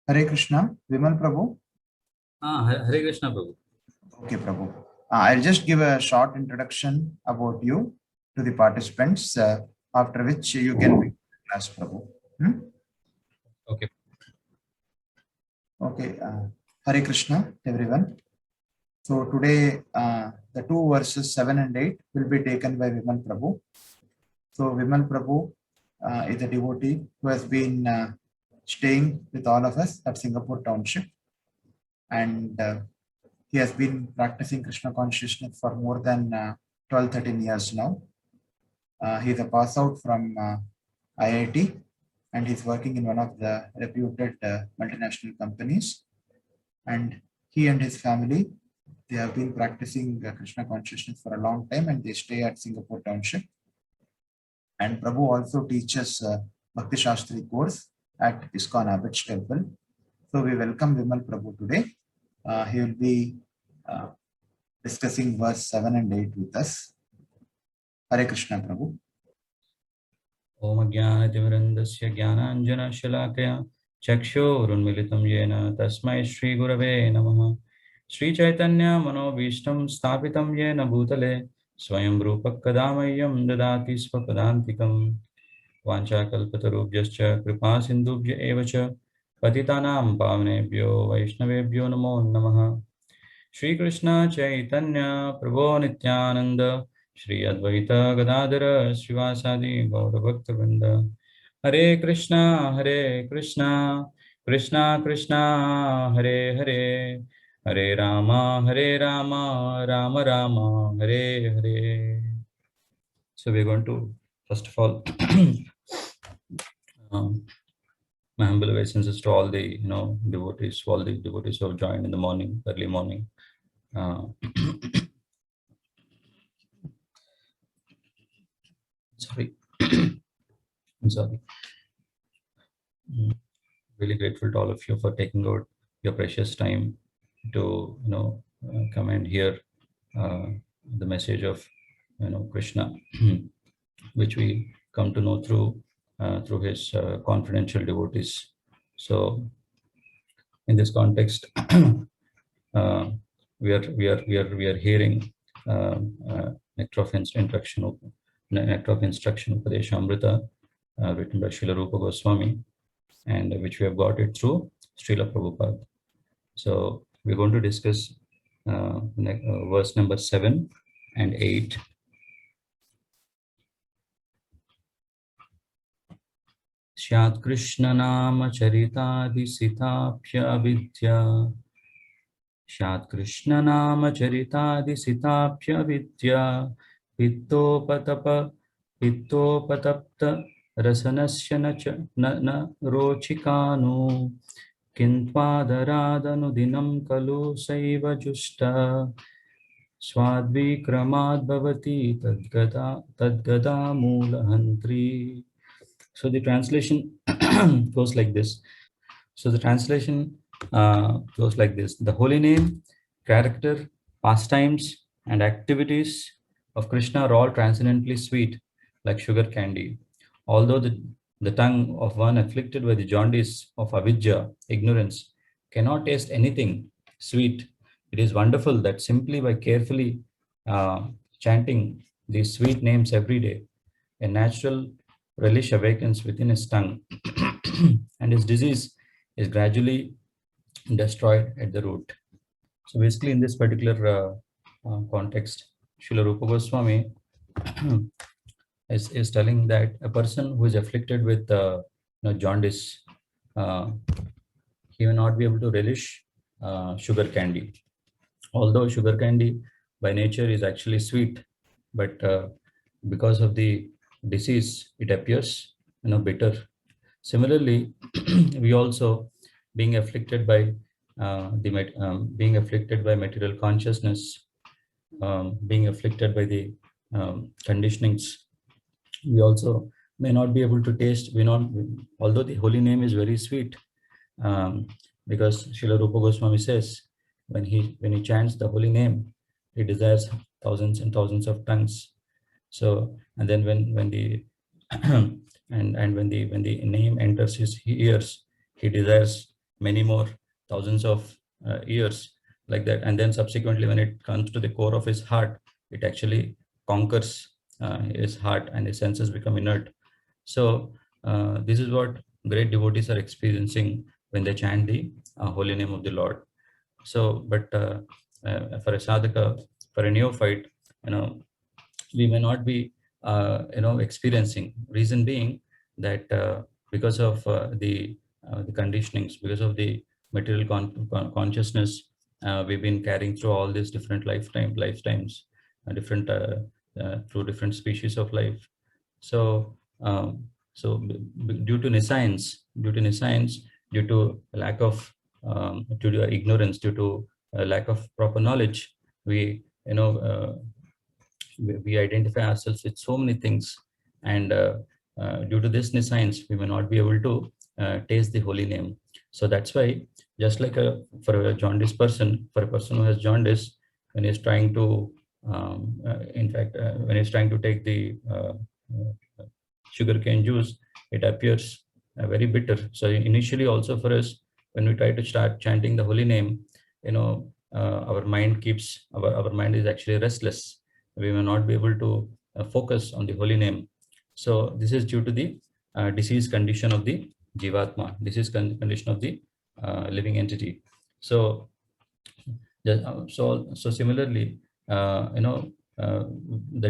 Hare Krishna, Vimal Prabhu. Hare Krishna, Prabhu. Okay, Prabhu. I'll just give a short introduction about you to the participants, after which you can begin the class, Prabhu. Okay. Okay. Hare Krishna, everyone. So today, the two verses 7 and 8 will be taken by Vimal Prabhu. So Vimal Prabhu is a devotee who has been staying with all of us at Singapore Township, and he has been practicing Krishna consciousness for more than 12-13 years now. He is a pass out from IIT, and he's working in one of the reputed multinational companies. And he and his family, they have been practicing Krishna consciousness for a long time, and they stay at Singapore Township. And Prabhu also teaches Bhakti Shastri course at ISKCON Abbott's Temple. So we welcome Vimal Prabhu today. He will be discussing verse 7 and 8 with us. Hare Krishna, Prabhu. Om Jnanatimrandasya Jnananjana Shalakaya Chakshurunmilitam Yena Tasmai Shri Gurave Namaha Shri Chaitanya Manobhishtam Sthapitam Yena Bhutale Swayam Rupak Kadamayam Dadati Swapadantikam Vanchakalpatarubhyascha Kripa Sindhubhya Evacha Patitanam Pavanebhyo Vaishnavebhyo Namo Namaha Shri Krishna Chaitanya Prabhu Nityananda Shri Advaita Gadadhara Srivasadi Gaura Bhakta Hare Krishna Krishna Krishna Hare Hare Hare Rama Rama Rama Hare Hare. So we're going to first of all my humble obeisances to all the devotees, all the devotees who have joined in the morning, early morning. Sorry. I'm sorry. Really grateful to all of you for taking out your precious time to come and hear the message of Krishna, which we come to know through his confidential devotees. So, in this context, we are hearing Nectar of Instruction, Upadeshamrita, written by Srila Rupa Goswami, and which we have got it through Srila Prabhupada. So we're going to discuss verse number 7 and 8. Shyat Krishna Nama Charitadi Sitapya Vidya Shyat Krishna Nama Charitadi Sitapya Vidya Pittopatapta Rasanasya na Rochikanu Kintvadaradanuddinam kalu saiva justa Swadvikramad bhavati tadgada mulahantri. So the translation goes like this. The holy name, character, pastimes, and activities of Krishna are all transcendently sweet, like sugar candy. Although the tongue of one afflicted by the jaundice of avidya, ignorance, cannot taste anything sweet, it is wonderful that simply by carefully chanting these sweet names every day, a natural relish awakens within his tongue, and his disease is gradually destroyed at the root. So basically, in this particular context, Srila Rupa Goswami is telling that a person who is afflicted with jaundice, he will not be able to relish sugar candy. Although sugar candy by nature is actually sweet, but because of the disease, it appears bitter. Similarly, we also being afflicted by being afflicted by material consciousness, being afflicted by the conditionings, we also may not be able to taste. Although the holy name is very sweet, because Srila Rupa Goswami says when he chants the holy name, he desires thousands and thousands of tongues. So, and then when the and when the name enters his ears, he desires many more thousands of years like that. And then subsequently, when it comes to the core of his heart, it actually conquers his heart and his senses become inert. So this is what great devotees are experiencing when they chant the holy name of the Lord. So, but for a sadhaka, for a neophyte, we may not be, experiencing. Reason being that because of the conditionings, because of the material consciousness, we've been carrying through all these different lifetimes, different through different species of life. So, due to nescience, due to lack of, due to ignorance, due to lack of proper knowledge, we, we identify ourselves with so many things, and due to this nescience, we may not be able to taste the holy name. So that's why, just like for a jaundice person, for a person who has jaundice, when he's trying to, when he's trying to take the sugarcane juice, it appears very bitter. So initially, also for us, when we try to start chanting the holy name, our mind keeps, our mind is actually restless. We may not be able to focus on the holy name. So this is due to the disease condition of the jivatma, disease condition of the living entity. So so similarly, the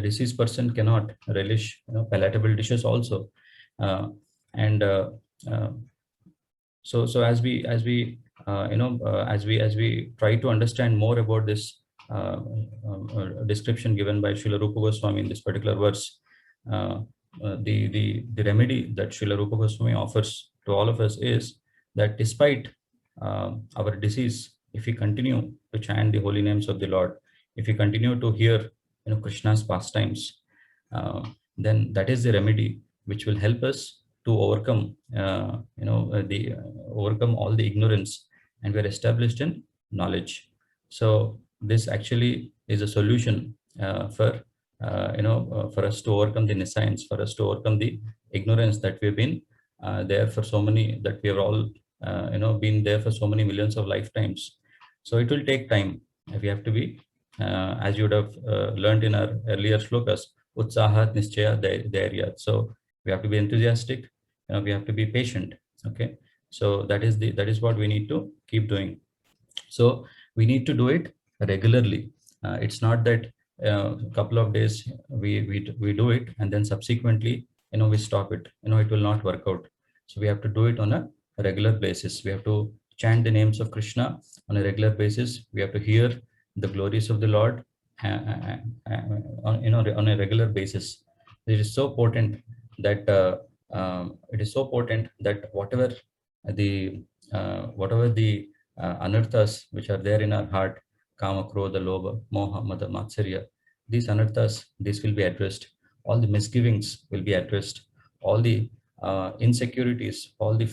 deceased person cannot relish palatable dishes also, and so as we try to understand more about this description given by Srila Rupa Goswami in this particular verse, the remedy that Srila Rupa Goswami offers to all of us is that despite our disease, if we continue to chant the holy names of the Lord, if we continue to hear Krishna's pastimes, then that is the remedy which will help us to overcome overcome all the ignorance, and we are established in knowledge. So this actually is a solution for us to overcome the nescience, for us to overcome the ignorance that we've been there for so many, that we have all been there for so many millions of lifetimes. So it will take time. We have to be, as you would have learned in our earlier shlokas, utsahat nischaya dhairya. So we have to be enthusiastic. We have to be patient. Okay. So that is what we need to keep doing. So we need to do it regularly. It's not that a couple of days we do it and then subsequently we stop it. It will not work out. So we have to do it on a regular basis. We have to chant the names of Krishna on a regular basis. We have to hear the glories of the Lord on a regular basis. It is so potent that whatever the anarthas which are there in our heart, kama, krodha, lobha, moha, mada, matsarya, these anarthas, these will be addressed. All the misgivings will be addressed. All the insecurities, all the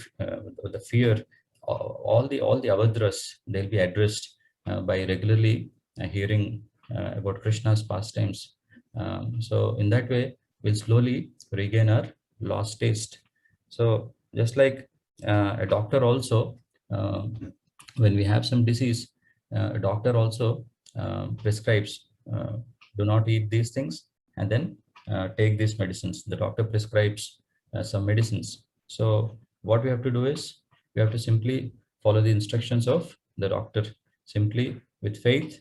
fear, all the avadras, they'll be addressed by regularly hearing about Krishna's pastimes. So in that way, we'll slowly regain our lost taste. So just like a doctor also, when we have some disease, a doctor also prescribes, do not eat these things and then take these medicines. The doctor prescribes some medicines. So what we have to do is, we have to simply follow the instructions of the doctor. Simply with faith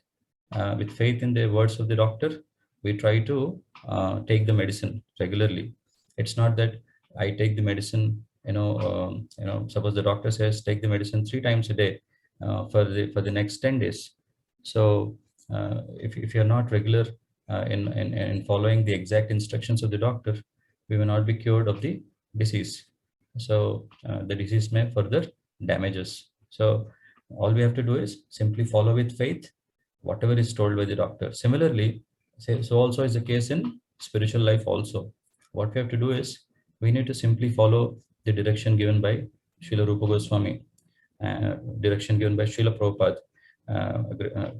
in the words of the doctor, we try to take the medicine regularly. It's not that I take the medicine, suppose the doctor says take the medicine 3 times a day for the next 10 days. So if you're not regular in following the exact instructions of the doctor, we will not be cured of the disease. So the disease may further damage us. So all we have to do is simply follow with faith whatever is told by the doctor. Similarly, so also is the case in spiritual life also. What we have to do is, we need to simply follow the direction given by Srila Rupa Goswami, direction given by Srila Prabhupada,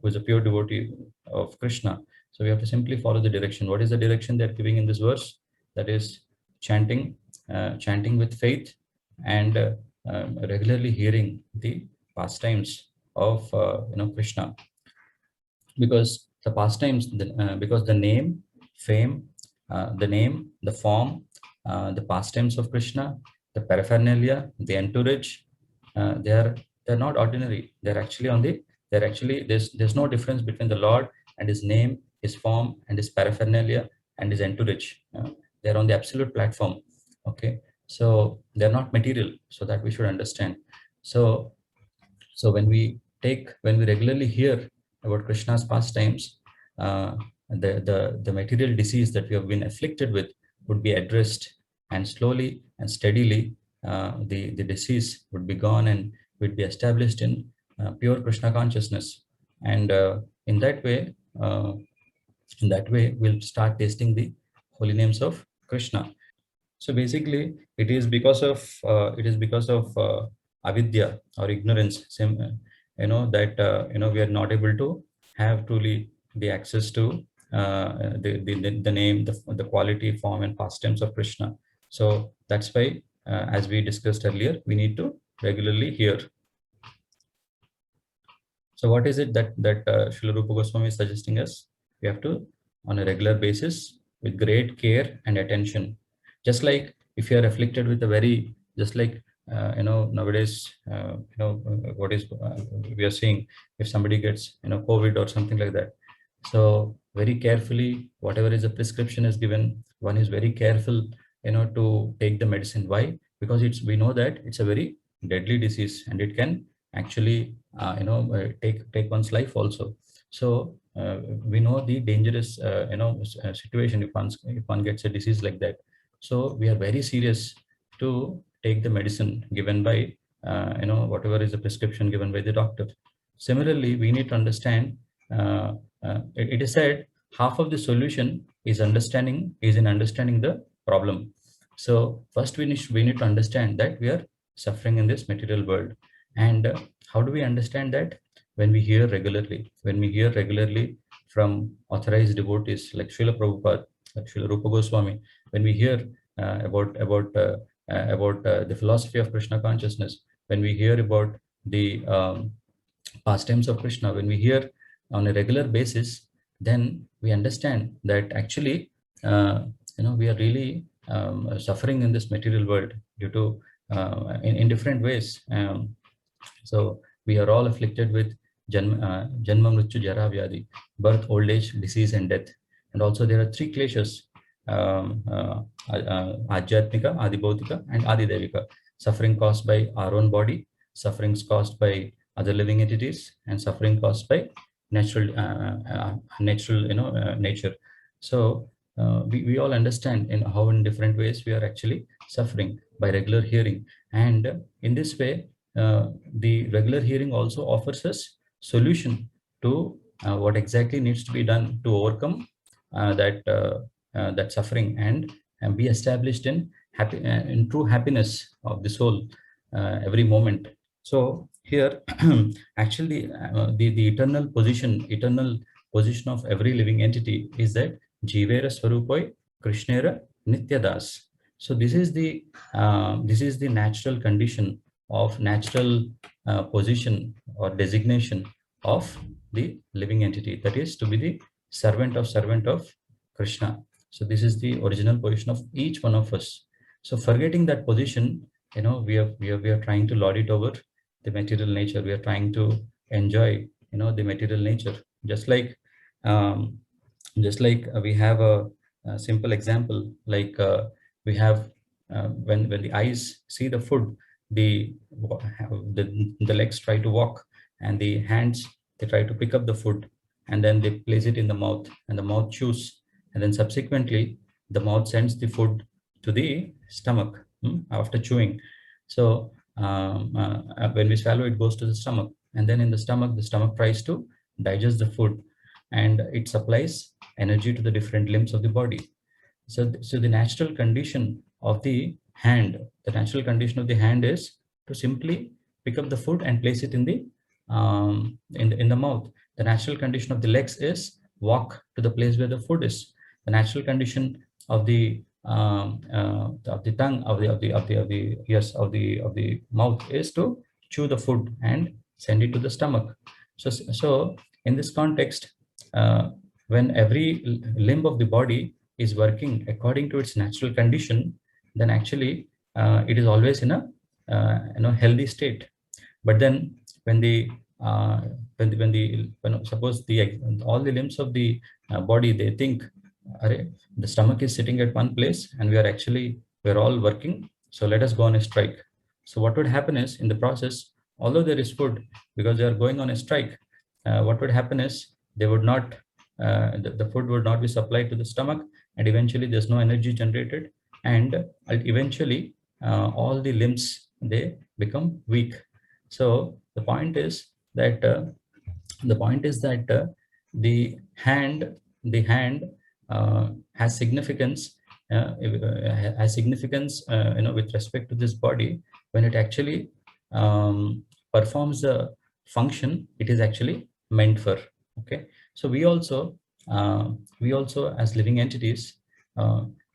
who is a pure devotee of Krishna. So we have to simply follow the direction. What is the direction they are giving in this verse? That is chanting with faith and regularly hearing the pastimes of Krishna, because the pastimes, because the name, fame, the form, the pastimes of Krishna, the paraphernalia, the entourage, they're not ordinary. They're actually there's no difference between the Lord and his name, his form, and his paraphernalia and his entourage. They're on the absolute platform. Okay, so they're not material. So that we should understand. So when we regularly hear about Krishna's pastimes, the material disease that we have been afflicted with would be addressed, and slowly and steadily the disease would be gone and would be established in pure Krishna consciousness. And uh, in that way, we'll start tasting the holy names of Krishna. So basically, it is because of avidya or ignorance, that we are not able to have truly the access to the name, the quality, form, and pastimes of Krishna. So that's why, as we discussed earlier, we need to regularly hear. So what is it that Srila Rupa Goswami is suggesting us? We have to, on a regular basis, with great care and attention. Just like if you are afflicted with a very, just like nowadays, what is we are seeing, if somebody gets COVID or something like that. So very carefully, whatever is the prescription is given, one is very careful, to take the medicine. Why? Because we know that it's a very deadly disease and it can actually take one's life also. So we know the dangerous situation if one gets a disease like that. So we are very serious to take the medicine given by whatever is the prescription given by the doctor. Similarly, we need to understand, it is said half of the solution is in understanding the problem. So first we need to understand that we are suffering in this material world. And how do we understand that? When we hear regularly from authorized devotees like Srila Prabhupada, like Srila Rupa Goswami, when we hear about the philosophy of Krishna consciousness, when we hear about the pastimes of Krishna, when we hear on a regular basis, then we understand that actually, we are really suffering in this material world due to in different ways. So we are all afflicted with Janma Mrityu Jara Vyadi, birth, old age, disease, and death. And also there are three kleshas, Ajyatmika, Adibhautika, and Adidevika, suffering caused by our own body, sufferings caused by other living entities, and suffering caused by natural nature. So we all understand in how in different ways we are actually suffering by regular hearing. And in this way, the regular hearing also offers us solution to what exactly needs to be done to overcome that suffering and be established in in true happiness of the soul every moment. So here, actually, the eternal position of every living entity is that Jivera Swarupoi Krishnera Nityadas. So this is the natural condition of natural position or designation of the living entity, that is to be the servant of Krishna. So this is the original position of each one of us. So forgetting that position, we are trying to lord it over the material nature. We are trying to enjoy the material nature. Just like we have a simple example, like we have when the eyes see the food, the legs try to walk, and the hands, they try to pick up the food, and then they place it in the mouth, and the mouth chews, and then subsequently the mouth sends the food to the stomach after chewing. So when we swallow, it goes to the stomach, and then in the stomach tries to digest the food, and it supplies energy to the different limbs of the body. So the natural condition of the hand, is to simply pick up the food and place it in the mouth. The natural condition of the legs is walk to the place where the food is. The natural condition of the of the tongue of the mouth is to chew the food and send it to the stomach. So in this context, when every limb of the body is working according to its natural condition, then actually it is always in a healthy state. But then when the when suppose the all the limbs of the body, they think, "Arey, the stomach is sitting at one place and we're all working, so let us go on a strike." So what would happen is, in the process, although there is food, because they are going on a strike, what would happen is they would not the food would not be supplied to the stomach, and eventually there's no energy generated, and eventually all the limbs, they become weak. So the point is that the hand has significance, with respect to this body, when it actually performs the function it is actually meant for. Okay, so we also as living entities,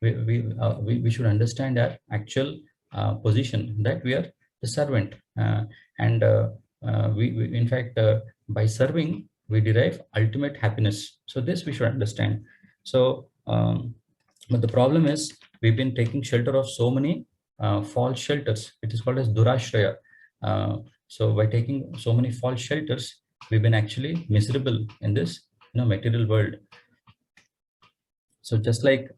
we should understand our actual position, that we are the servant, and we in fact, by serving we derive ultimate happiness. So this we should understand. So but the problem is, we've been taking shelter of so many false shelters. It is called as durashraya. So by taking so many false shelters, we've been actually miserable in this material world. So just like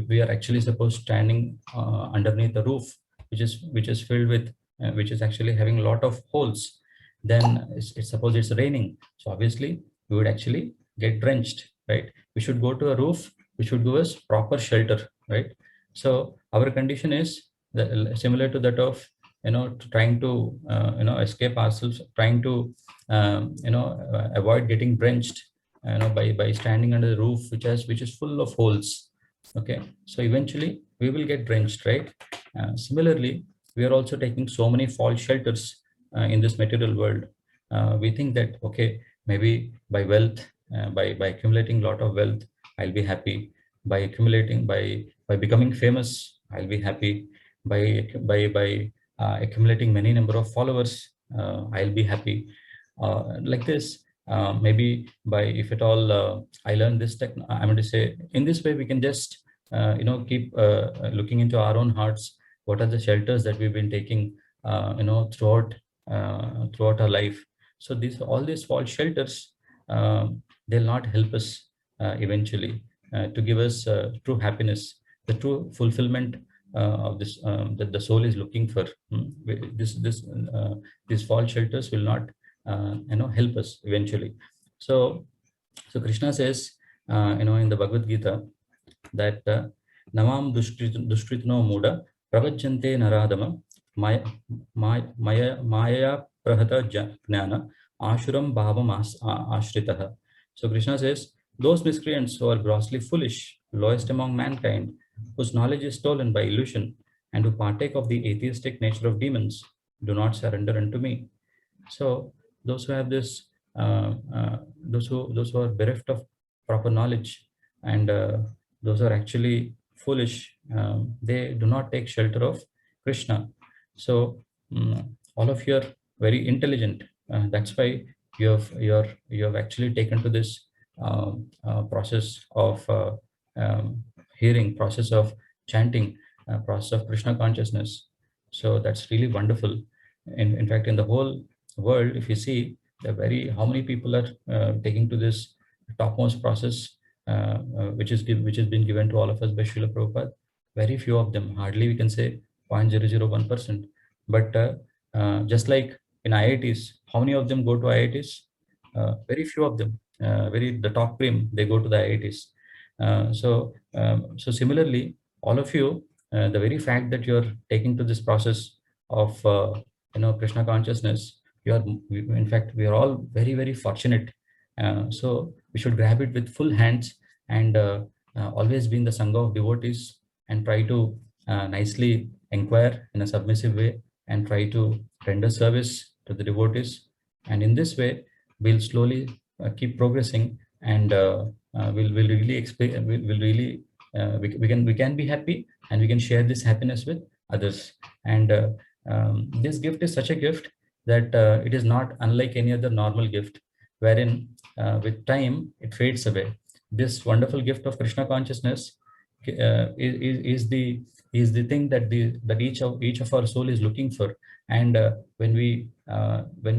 we are actually supposed standing underneath the roof, which is filled with which is actually having a lot of holes. Then it's suppose it's raining, so obviously we would actually get drenched, right? We should go to a roof which should give us proper shelter, right? So our condition is similar to that of trying to escape ourselves, trying to avoid getting drenched, by standing under the roof which is full of holes. Okay, so eventually we will get drenched, right? Similarly, we are also taking so many false shelters in this material world. We think that, okay, maybe by wealth, by accumulating a lot of wealth, I'll be happy. By accumulating, by becoming famous, I'll be happy. By accumulating many number of followers, I'll be happy. Like this, maybe by, if at all I learn this I'm going to say, in this way we can just keep looking into our own hearts. What are the shelters that we've been taking throughout our life? So all these false shelters, they'll not help us eventually to give us true happiness, the true fulfillment of this that the soul is looking for. These false shelters will not help us eventually. So Krishna says in the Bhagavad Gita that Navam dushkritno muda pravajjante naradama maya prahata jnana ashuram bhavam ashritaha. So Krishna says, those miscreants who are grossly foolish, lowest among mankind, whose knowledge is stolen by illusion, and who partake of the atheistic nature of demons, do not surrender unto me. So those who have this, those who are bereft of proper knowledge, and those who are actually foolish, they do not take shelter of Krishna. So all of you are very intelligent. That's why you have actually taken to this process of hearing, process of chanting, process of Krishna consciousness. So that's really wonderful. In fact, in the whole world, if you see, how many people are taking to this topmost process, which has been given to all of us by Srila Prabhupada. Very few of them, hardly we can say 0.001%. But just like in IITs, how many of them go to IITs? Very few of them. The top cream, they go to the IITs. So similarly, all of you, the very fact that you're taking to this process of Krishna consciousness, in fact, we are all very, very fortunate. So we should grab it with full hands, and always be in the Sangha of devotees, and try to nicely inquire in a submissive way, and try to render service to the devotees. And in this way, we'll slowly keep progressing, and will really explain. Will really we can be happy, and we can share this happiness with others. And this gift is such a gift that it is not unlike any other normal gift, wherein with time it fades away. This wonderful gift of Krishna consciousness is the thing that each of our soul is looking for. And when we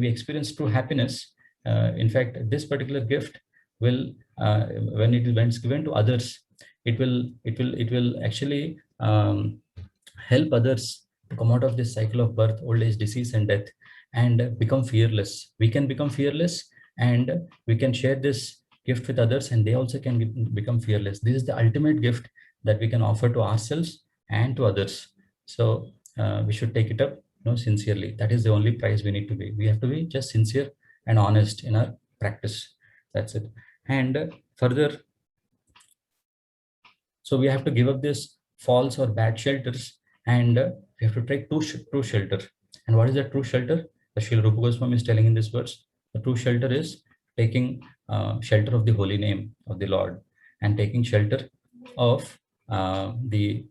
experience true happiness, in fact, this particular gift will when it's given to others, it will actually help others to come out of this cycle of birth, old age, disease, and death, and become fearless. We can become fearless, and we can share this gift with others, and they also can become fearless. This is the ultimate gift that we can offer to ourselves and to others. So we should take it up, sincerely. That is the only price we need to be. We have to be just sincere and honest in our practice. That's it. And further, so we have to give up this false or bad shelters, and we have to take true shelter. And what is that true shelter? The Srila Rupa Goswami is telling in this verse. The true shelter is taking shelter of the holy name of the Lord, and taking shelter of the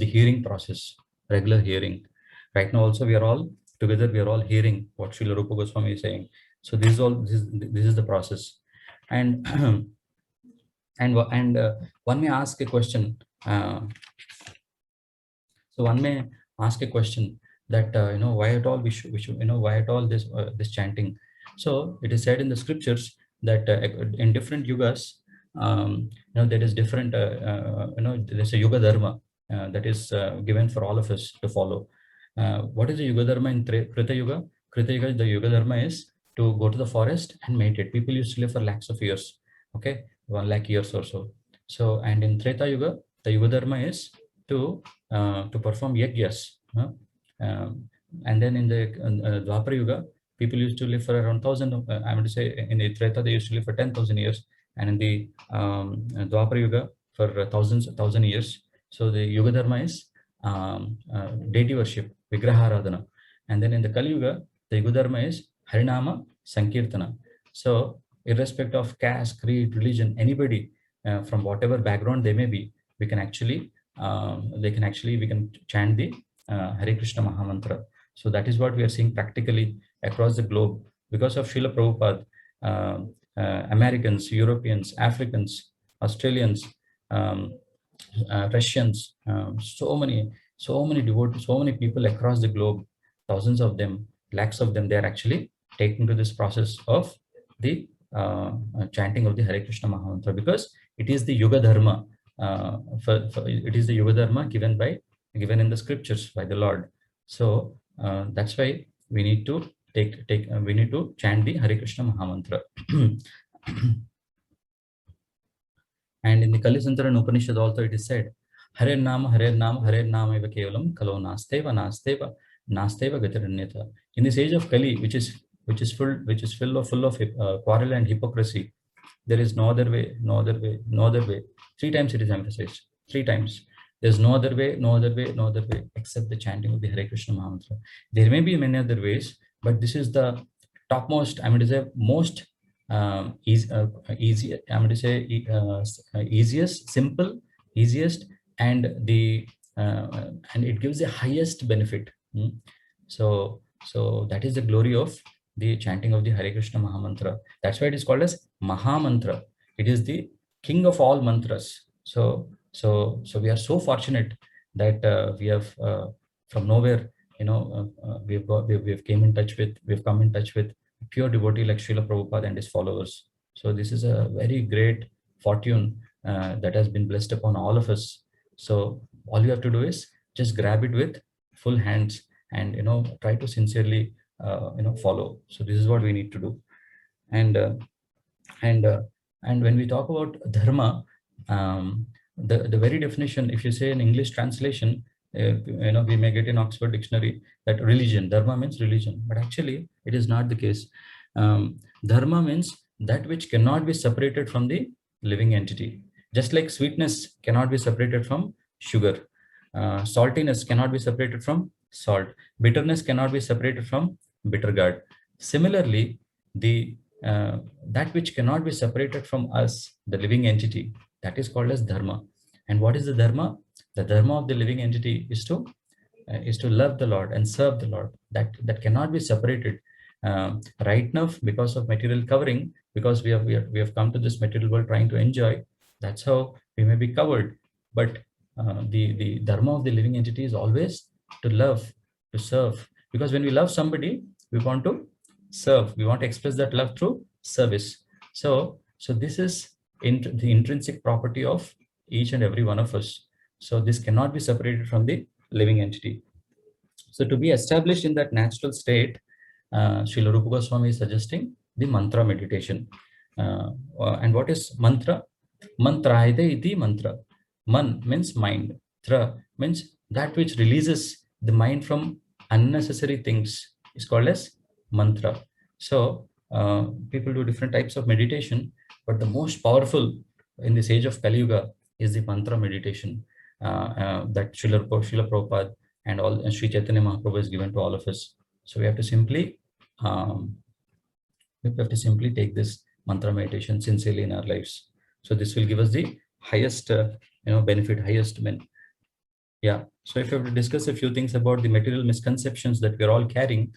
hearing process, regular hearing. Right now also we are all together, we are all hearing what Srila Rupa Goswami is saying. So this is the process. And and one may ask a question. So one may ask a question that why at all we should why at all this chanting. So it is said in the scriptures that in different yugas, there is different there's a yuga dharma that is given for all of us to follow. What is the yuga dharma in Krita Yuga? Krita Yuga, the yuga dharma is to go to the forest and meditate. People used to live for lakhs of years, okay, 1 lakh years or so. So, and in Treta Yuga, the yuga dharma is to perform yajnas. And then in the Dwapara Yuga, people used to live for around 1,000. I would say in the Treta they used to live for 10,000 years, and in the Dwapara Yuga for 1,000 years. So the yuga dharma is deity worship, Vigraharadhana. And then in the Kali Yuga, the yuga dharma is Harinama Sankirtana. So irrespective of caste, creed, religion, anybody from whatever background they may be, we can actually we can chant the Hare Krishna Mahamantra. So that is what we are seeing practically across the globe. Because of Srila Prabhupada, Americans, Europeans, Africans, Australians, Russians, so many devotees, so many people across the globe, thousands of them, lakhs of them, they are actually taken to this process of the chanting of the Hare Krishna Mahamantra, because it is the yuga dharma. It is the yuga dharma given in the scriptures by the Lord. So that's why we need to we need to chant the Hare Krishna Mahamantra. And in the Kalisantaran Upanishad also it is said, Hare Nama, Hare Nama, Hare Nama eva kevalam kalo nasteva gatiranyata. In this age of Kali, which is full of quarrel and hypocrisy, there is no other way, no other way, no other way. 3 times it is emphasized. 3 times. There's no other way, no other way, no other way except the chanting of the Hare Krishna Mahamantra. There may be many other ways, but this is the topmost, I mean to say, most easy, I'm going to say easiest, simple, easiest, and the and it gives the highest benefit. So that is the glory of the chanting of the Hare Krishna Mahamantra. That's why it is called as Mahamantra. It is the king of all mantras. So we are so fortunate that we have from nowhere, we've come in touch with pure devotee like Srila Prabhupada and his followers. So this is a very great fortune that has been blessed upon all of us. So all you have to do is just grab it with full hands and try to sincerely follow. So this is what we need to do. And when we talk about dharma, the very definition, if you say in English translation, we may get in Oxford Dictionary that religion, dharma means religion, but actually it is not the case. Dharma means that which cannot be separated from the living entity. Just like sweetness cannot be separated from sugar, saltiness cannot be separated from salt, bitterness cannot be separated from bitter gourd. Similarly, the that which cannot be separated from us, the living entity, that is called as dharma. And what is the dharma? The dharma of the living entity is to love the Lord and serve the Lord. That cannot be separated. Right now, because of material covering, because we have come to this material world trying to enjoy, that's how we may be covered. But the dharma of the living entity is always to love, to serve. Because when we love somebody, we want to serve. We want to express that love through service. So this is the intrinsic property of each and every one of us. So this cannot be separated from the living entity. So to be established in that natural state, Srila Rupa Goswami is suggesting the mantra meditation. And what is mantra? Mantraide iti mantra. Man means mind. Tra means that which releases the mind from unnecessary things is called as mantra. So people do different types of meditation, but the most powerful in this age of Kali Yuga is the mantra meditation that Srila Prabhupada and Sri Chaitanya Mahaprabhu has given to all of us. So we have to simply take this mantra meditation sincerely in our lives. So this will give us the highest benefit, highest men. Yeah. So if you have to discuss a few things about the material misconceptions that we're all carrying,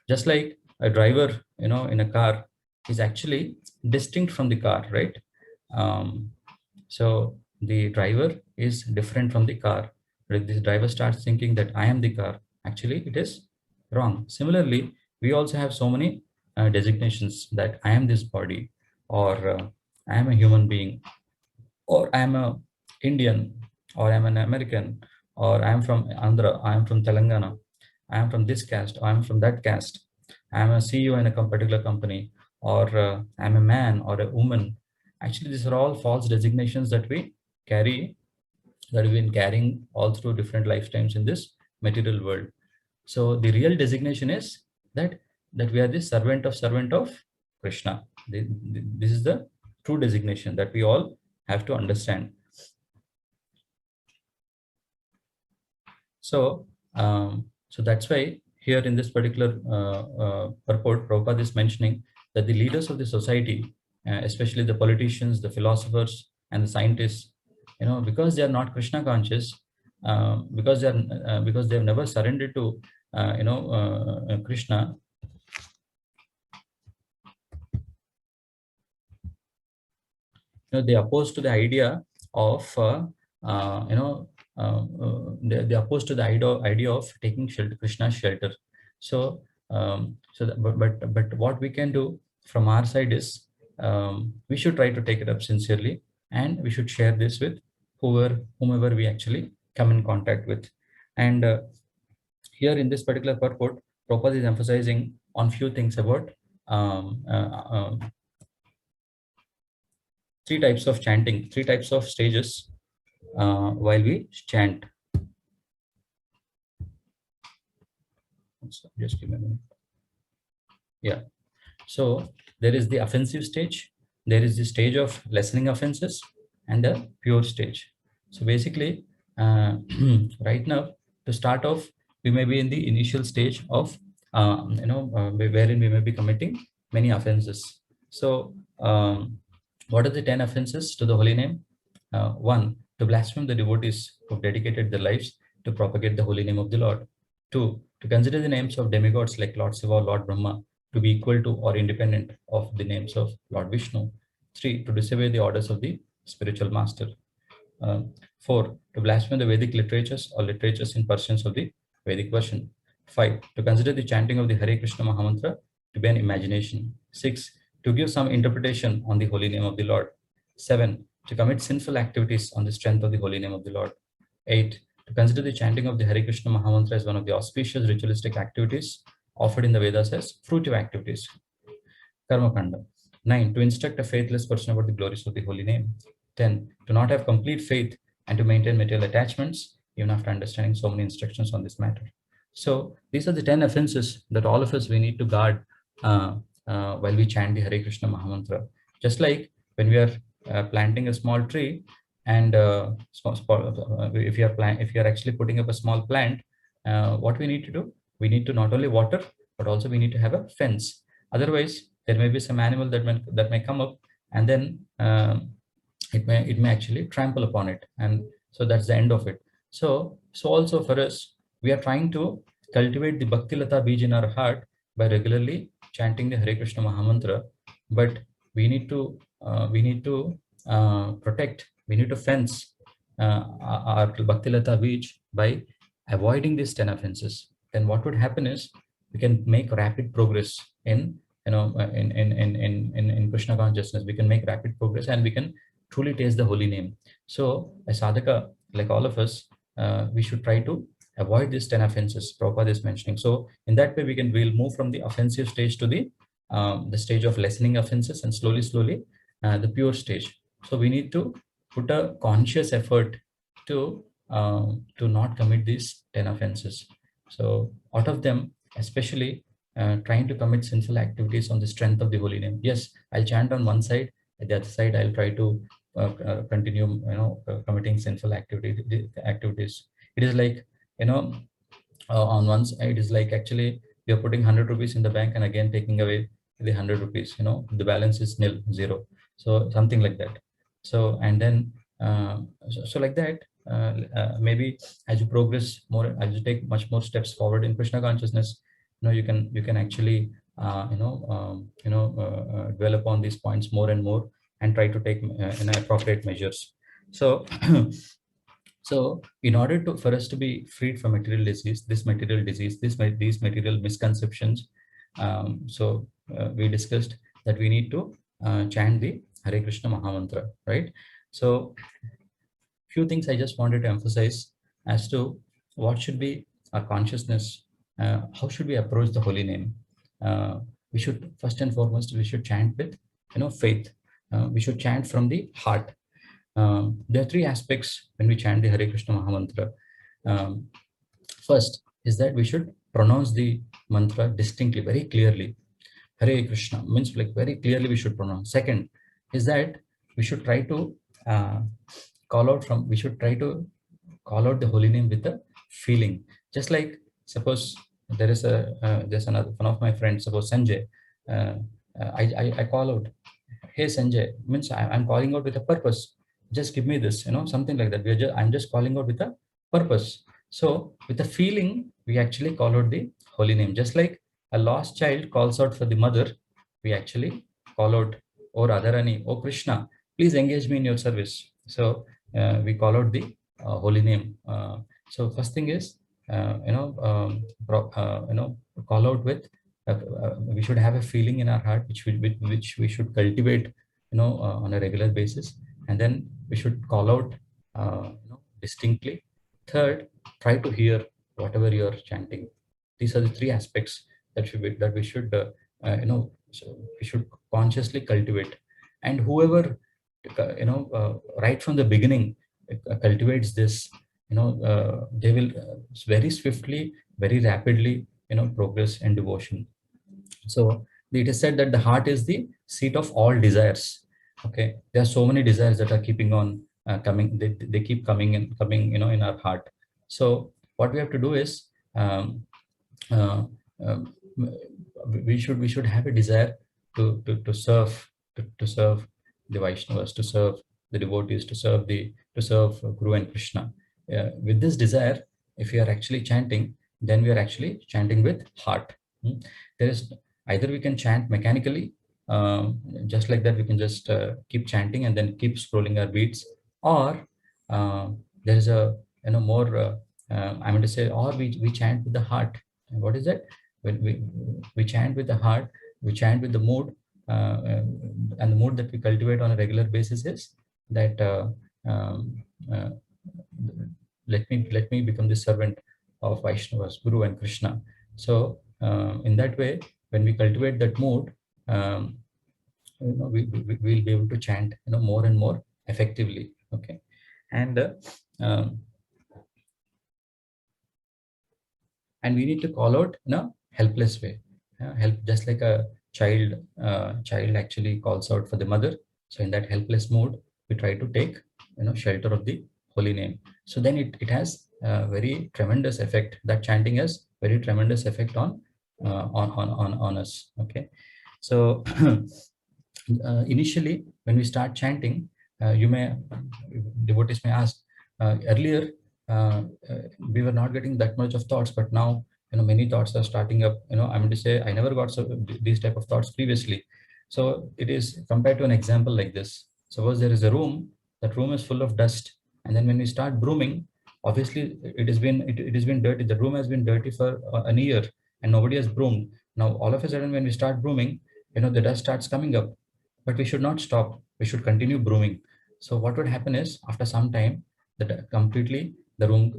just like a driver, in a car is actually distinct from the car, right? So the driver is different from the car. If this driver starts thinking that I am the car, actually it is wrong. Similarly, we also have so many designations that I am this body, or I am a human being, or I am a Indian, or I am an American, or I am from Andhra, I am from Telangana, I am from this caste, or I am from that caste, I am a CEO in a particular company, or I am a man or a woman. Actually, these are all false designations that we carry, that we've been carrying all through different lifetimes in this material world. So the real designation is that we are the servant of Krishna. This is the true designation that we all have to understand. So that's why here in this particular purport, Prabhupada is mentioning that the leaders of the society, especially the politicians, the philosophers, and the scientists, because they are not Krishna conscious, because they have never surrendered to Krishna, they oppose to the idea of they oppose to the idea of taking shelter, Krishna's shelter. So but what we can do from our side is we should try to take it up sincerely, and we should share this with whomever we actually come in contact with. And here in this particular purport, Prabhupada is emphasizing on few things about three types of chanting, three types of stages while we chant. So just give me a minute. Yeah. So there is the offensive stage, there is the stage of lessening offenses, and the pure stage. So basically, right now, to start off, we may be in the initial stage of wherein we may be committing many offenses. So what are the 10 offenses to the holy name? 1, to blaspheme the devotees who have dedicated their lives to propagate the holy name of the Lord. 2, to consider the names of demigods like Lord Shiva or Lord Brahma to be equal to or independent of the names of Lord Vishnu. 3, to disobey the orders of the spiritual master. 4, to blaspheme the Vedic literatures or literatures in pursuance of the Vedic version. 5, to consider the chanting of the Hare Krishna Mahamantra to be an imagination. 6, to give some interpretation on the holy name of the Lord. 7, to commit sinful activities on the strength of the holy name of the Lord. 8, to consider the chanting of the Hare Krishna Mahamantra as one of the auspicious ritualistic activities offered in the Vedas as fruitive activities. Karma Kanda. 9, to instruct a faithless person about the glories of the holy name. 10, to not have complete faith and to maintain material attachments even after understanding so many instructions on this matter. So these are the 10 offenses that all of us we need to guard while we chant the Hare Krishna Mahamantra. Just like when we are planting a small tree, and if you are actually putting up a small plant, what we need to do, we need to not only water, but also we need to have a fence. Otherwise, there may be some animal that may come up, and then it may actually trample upon it, and so that's the end of it. So also for us, we are trying to cultivate the Bhakti Lata Bij in our heart by regularly chanting the Hare Krishna Mahamantra, but we need to protect, we need to fence our Bhakti Lata Bij by avoiding these 10 offenses. Then what would happen is we can make rapid progress in in Krishna consciousness. We can make rapid progress and we can truly taste the holy name. So as sadhaka, like all of us, we should try to avoid these 10 offenses Prabhupada is mentioning. So in that way, we'll move from the offensive stage to the stage of lessening offenses, and slowly the pure stage. So we need to put a conscious effort to not commit these 10 offenses. So out of them, especially trying to commit sinful activities on the strength of the holy name. Yes, I'll chant on one side, at the other side I'll try to continue committing sinful activities. It is like, on one side, it is like actually you're putting 100 rupees in the bank and again taking away the 100 rupees, the balance is nil, zero. So something like that. So and then so like that, maybe as you progress more, as you take much more steps forward in Krishna consciousness, you can actually dwell upon these points more and more and try to take appropriate measures. So so in order for us to be freed from material disease, these material misconceptions, we discussed that we need to chant the Hare Krishna Mahamantra, right? So few things I just wanted to emphasize as to what should be our consciousness, how should we approach the holy name. We should, first and foremost, we should chant with faith. We should chant from the heart. There are three aspects when we chant the Hare Krishna Mahamantra. First is that we should pronounce the mantra distinctly, very clearly. Hare Krishna means like very clearly we should pronounce. Second is that we should try to call out the holy name with a feeling. Just like, suppose there's another one of my friends, suppose Sanjay, I call out, hey Sanjay, means I'm calling out with a purpose. Just give me this, something like that. I'm just calling out with a purpose. So with a feeling, we actually call out the holy name. Just like a lost child calls out for the mother, we actually call out, "Oh Radharani, oh Krishna, please engage me in your service." So we call out the holy name. So first thing is, call out with. We should have a feeling in our heart, which we should cultivate, on a regular basis, and then we should call out, distinctly. Third, try to hear whatever you are chanting. These are the three aspects that we should so we should consciously cultivate. And whoever right from the beginning cultivates this, they will very swiftly, very rapidly progress in devotion. So it is said that the heart is the seat of all desires. Okay, there are so many desires that are keeping on coming. They keep coming in our heart. So what we have to do is, we should have a desire to serve the Vaishnavas, to serve the devotees, to serve Guru and Krishna. With this desire, if we are actually chanting, then we are actually chanting with heart. There is either we can chant mechanically, just like that, we can just keep chanting and then keep scrolling our beats, or there is a more I mean to say, or we chant with the heart. And what is that? When we chant with the heart, we chant with the mood, and the mood that we cultivate on a regular basis is that let me become the servant of Vaishnavas, Guru and Krishna. So in that way, when we cultivate that mood, we'll be able to chant more and more effectively. Okay, and we need to call out in a helpless way. Help, just like a child actually calls out for the mother. So in that helpless mood, we try to take shelter of the holy name. So then it has a very tremendous effect. That chanting has very tremendous effect on us. Okay, So initially, when we start chanting, devotees may ask, earlier we were not getting that much of thoughts, but now many thoughts are starting up. I mean to say, I never got these type of thoughts previously. So it is compared to an example like this. Suppose there is a room, that room is full of dust, and then when we start brooming, obviously it has been dirty. The room has been dirty for an year, and nobody has broomed. Now all of a sudden, when we start brooming, the dust starts coming up, but we should not stop. We should continue brooming. So what would happen is, after some time, completely I mean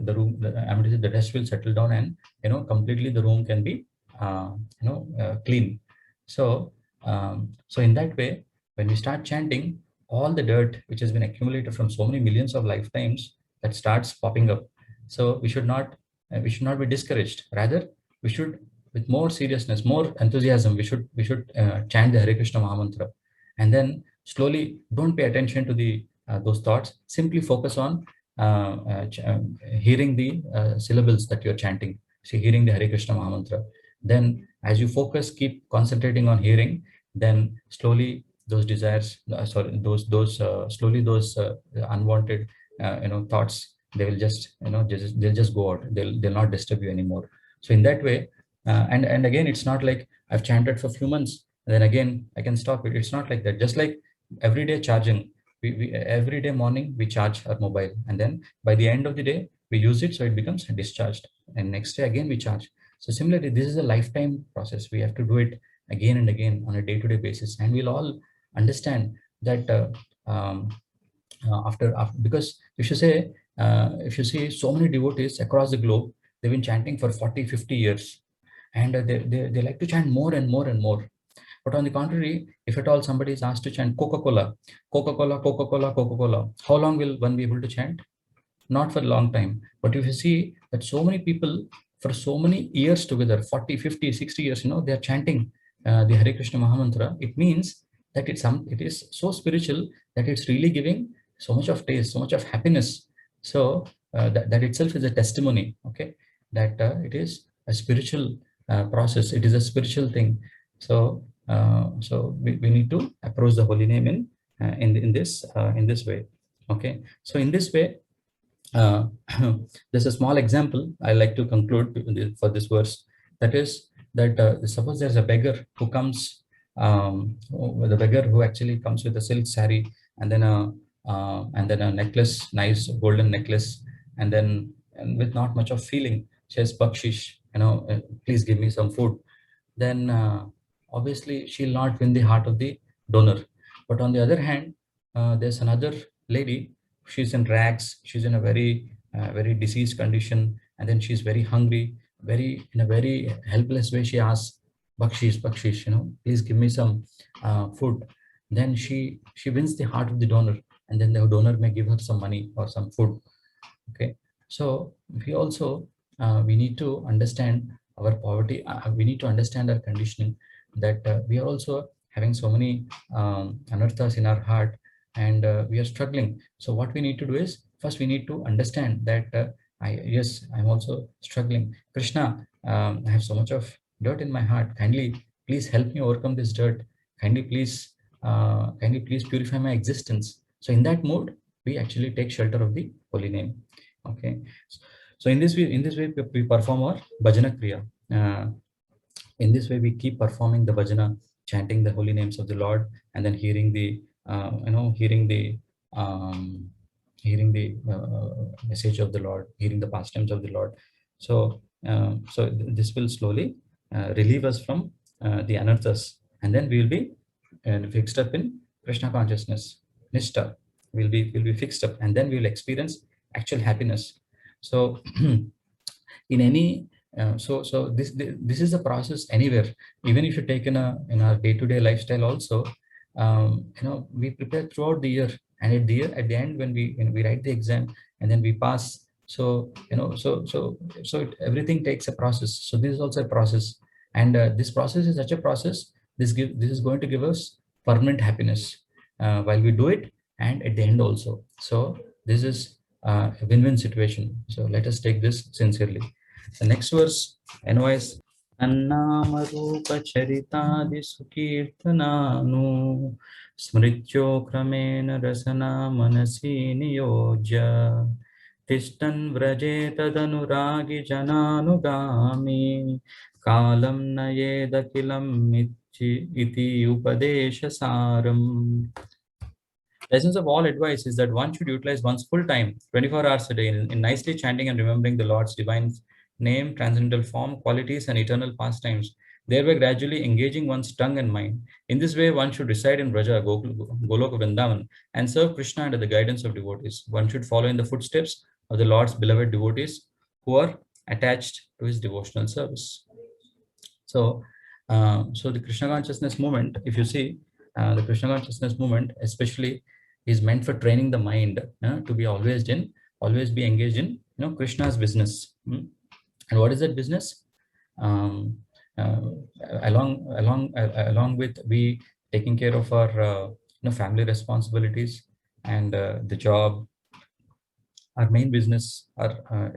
to say, the dust will settle down, and completely the room can be clean. So in that way, when we start chanting, all the dirt which has been accumulated from so many millions of lifetimes, that starts popping up. So we should not be discouraged. Rather, we should, with more seriousness, more enthusiasm, we should chant the Hare Krishna Mahamantra, and then slowly, don't pay attention to the those thoughts. Simply focus on hearing the syllables that you're chanting. See, hearing the Hare Krishna Mahamantra. Then, as you focus, keep concentrating on hearing. Then slowly, those desires, slowly those unwanted, thoughts, they will just, they'll just go out. They'll not disturb you anymore. So in that way, and again, it's not like I've chanted for a few months, and then again I can stop it. It's not like that. Just like everyday charging, we every day morning we charge our mobile, and then by the end of the day we use it, so it becomes discharged, and next day again we charge. So similarly, this is a lifetime process. We have to do it again and again on a day-to-day basis, and we'll all understand that after because if you see so many devotees across the globe, they've been chanting for 40-50 years, and they like to chant more and more and more. But on the contrary, if at all somebody is asked to chant Coca-Cola, Coca-Cola, Coca-Cola, Coca-Cola, how long will one be able to chant? Not for a long time. But if you see that so many people for so many years together, 40, 50, 60 years, they are chanting the Hare Krishna Mahamantra, it means that it is so spiritual that it's really giving so much of taste, so much of happiness. So that itself is a testimony, okay, that it is a spiritual process. It is a spiritual thing. So we need to approach the holy name in this way. Okay, so in this way, uh, there's a small example I like to conclude for this verse. That is that suppose there's a beggar who comes, the beggar who actually comes with a silk saree, and then a necklace, nice golden necklace, and with not much of feeling, says bakshish, please give me some food. Then obviously she'll not win the heart of the donor. But on the other hand, there's another lady. She's in rags. She's in a very diseased condition, and then she's very hungry. In a very helpless way, she asks, "Bakshish, bakshish, please give me some food." Then she wins the heart of the donor, and then the donor may give her some money or some food. Okay, so we need to understand our poverty. We need to understand our conditioning, that we are also having so many anarthas in our heart, and we are struggling. So what we need to do is, first we need to understand that I'm also struggling. Krishna, I have so much of dirt in my heart. Kindly please help me overcome this dirt. Kindly please purify my existence. So in that mode, we actually take shelter of the holy name. Okay, so in this way we perform our bhajana kriya. In this way we keep performing the bhajana, chanting the holy names of the Lord, and then hearing the message of the Lord, hearing the pastimes of the Lord. So this will slowly relieve us from the anarthas, and then we will be fixed up in Krishna consciousness, nishta. Will be fixed up, and then we will experience actual happiness. So in any this is the process anywhere. Even if you take in our day-to-day lifestyle also, we prepare throughout the year, and at the end, when we write the exam and then we pass. So everything takes a process. So this is also a process, and this process is such a process. This is going to give us permanent happiness while we do it, and at the end also. So this is a win-win situation. So let us take this sincerely. The next verse, NOS अन्नामरूपचरितादिसुकीर्तनानु स्मृत्यो क्रमेण रसना मनसि नियोज्य तिष्ठन् व्रजेतदनुरागि जनानुगामी कालं नयेदखिलम् इति उपदेशसारम्. The essence of all advice is that one should utilize one's full time, 24 hours a day, in nicely chanting and remembering the Lord's divine name, transcendental form, qualities, and eternal pastimes, thereby gradually engaging one's tongue and mind. In this way, one should reside in Braja, Goloka Vrindavan, and serve Krishna under the guidance of devotees. One should follow in the footsteps of the Lord's beloved devotees who are attached to his devotional service. So, so the Krishna consciousness movement, if you see, the Krishna consciousness movement, especially, is meant for training the mind to be always be engaged in Krishna's business. And what is that business? Along with we taking care of our family responsibilities and the job, our main business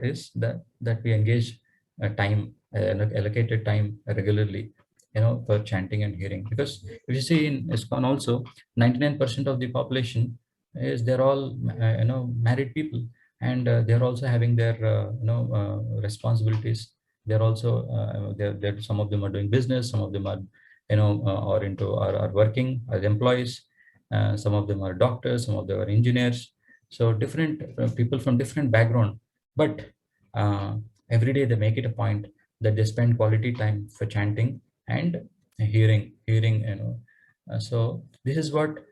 is that we engage time, allocated time regularly, for chanting and hearing. Because if you see in ISKCON also, 99% of the population they're all married people, and they're also having their responsibilities. They're also they're some of them are doing business, some of them are or into are working as employees, some of them are doctors, some of them are engineers. So different people from different background, but every day they make it a point that they spend quality time for chanting and hearing. So this is what.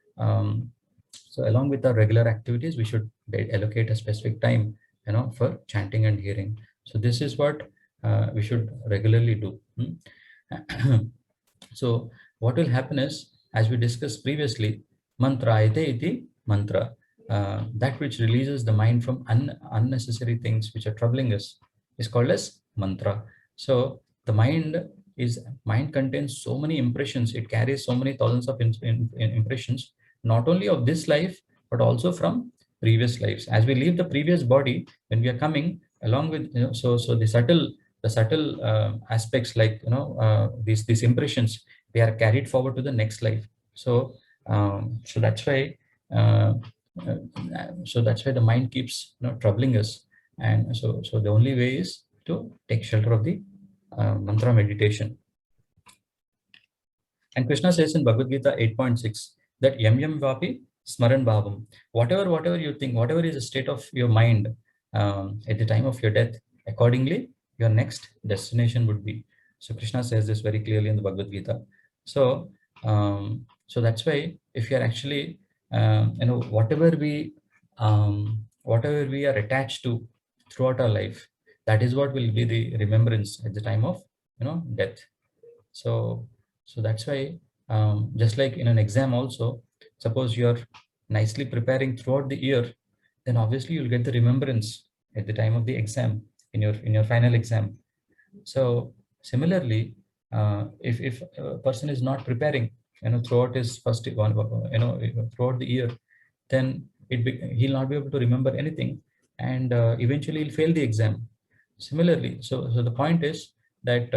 So along with our regular activities, we should allocate a specific time, for chanting and hearing. So this is what we should regularly do. So what will happen is, as we discussed previously, mantra iti mantra. That which releases the mind from unnecessary things which are troubling us is called as mantra. So the mind contains so many impressions. It carries so many thousands of impressions, not only of this life but also from previous lives. As we leave the previous body, when we are coming along with so the subtle aspects, like these impressions, they are carried forward to the next life. So so that's why. So that's why the mind keeps troubling us, and so the only way is to take shelter of the mantra meditation. And Krishna says in Bhagavad Gita 8.6 that yam yam vapi smaran bhavam. Whatever you think, whatever is the state of your mind at the time of your death, accordingly your next destination would be. So Krishna says this very clearly in the Bhagavad Gita. So so that's why if you are actually whatever we are attached to throughout our life, that is what will be the remembrance at the time of death. So that's why just like in an exam also, suppose you're nicely preparing throughout the year, then obviously you'll get the remembrance at the time of the exam, in your final exam. So similarly, if a person is not preparing throughout his first one, throughout the year, then he'll not be able to remember anything, and eventually he'll fail the exam. Similarly, so the point is that